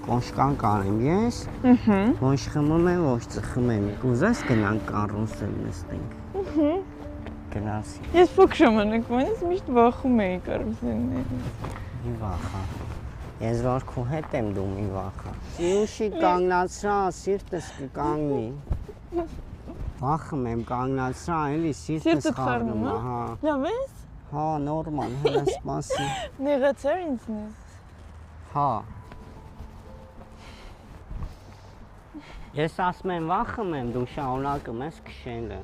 կոշկան կանեմ ես, ոչ խմում եմ, ոչ ծխում եմ, կուզես գնանք կարուսել նստենք։ Գնացի։ Ես փոքր ժամանակվանից միշտ վախում էի կարուսելներից։ Մի վախա։ Ես որ քո հետ եմ դու մի վախա։ Սիրուշի կանգնացրա, սիրտս կկանգնի։ Վախում եմ կանգնացրա, էլի սիրտս խառնում է, հա։ Լավ ես։ Հա, նորմալ, հələ սպասի։ Նեղացար ինձնից։ Հա։ Ես ասում եմ վախում եմ, դու շարունակում ես քշելը։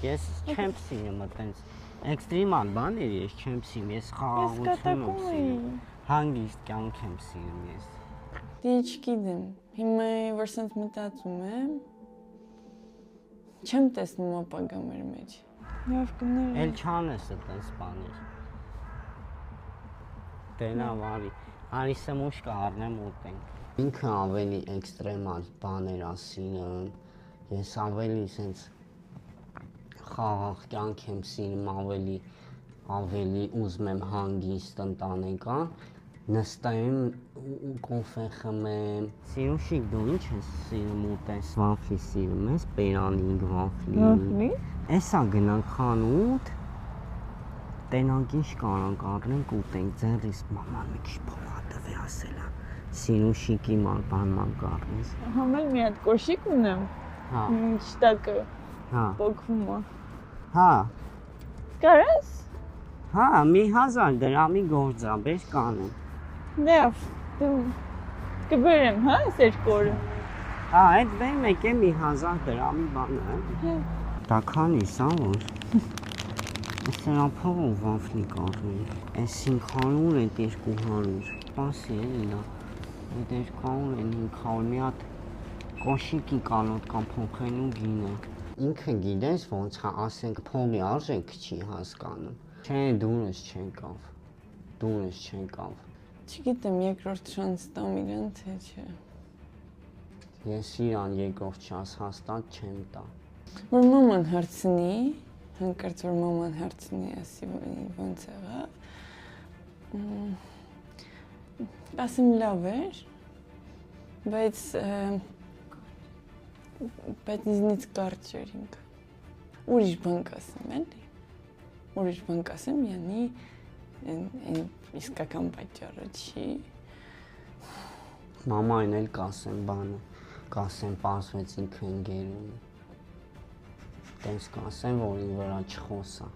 Ես չեմ սիրում այտենց էքստրեմալ բաներ, ես չեմ սիրում, ես խաղաղություն եմ սիրում։ Հանգիստ կյանք եմ սիրում ես։ Դե չգիտեմ, հիմա որ սենց մտածում եմ, չեմ տեսնում ապագա մեր մեջ։ Լավ կներեմ։ Էլ չանես այտենց բաներ։ Դենա վարի, արիսը մուշկա առնեմ ուտենք։ Ինքը ավելի էքստրեմալ բաներ ասին, ես ավելի սենց խաղաղ կյանք եմ սիրում, ավելի ուզում եմ հանգիստ ընտանեկան, նստեմ ու կոֆե խմեմ։ Սիրուշիկ դու ինչ ես սիրում ուտես, վաֆլի սիրում ես, պերանիկ վաֆլի։ Վաֆլի։ Էսա գնանք խանութ, տենանք ինչ կարանք առնենք ուտենք, ձեռիս մաման մի քիչ փոխատվի ասելա։ Սիրուշիկի բանման կառնես։ Համել մի հատ կոշիկ ունեմ։ Հա։ Շտակը։ Հա։ Պոկվում է։ Հա։ Կարես։ Հա, մի 1000 դրամի գործ է, բեր կանեմ։ Լավ, դու կբերեմ, հա, այս երկու օրը։ Հա, այդ բերում եք մի 1000 դրամի բան է։ Դա քանիս ա որ։ Սրա փողով վաֆլի կառնենք։ Այս 500 է 200։ Սպասի էլի նա։ Այդ 200 են 500 մի հատ կոշիկի կանոտ կամ փոխելու գինը։ Ինքը գիտես ոնց է, ասենք փողի արժեք չի հասկանում։ Չէ, դուրս չեկավ։ Դուրս չեկավ։ Չգիտեմ, երկրորդ շանս տամ իրան, թե չէ։ Ես իրան երկրորդ շանս հաստատ չեմ տա։ Որ մաման հարցնի, հանկարծ որ մաման հարցնի, ասի ոնց եղավ։ Ասեմ լավ էր, բայց ինձնից կարճ էր ինքը։ Ուրիշ բան կասեմ, էլի։ Ուրիշ բան կասեմ, յանի այն իսկական պատճառը չի։ Մամային էլ կասեմ բանը, կասեմ պարզվեց ինքը ընկերում։ Տենց կասեմ, որ ինձ վրա չխոսա։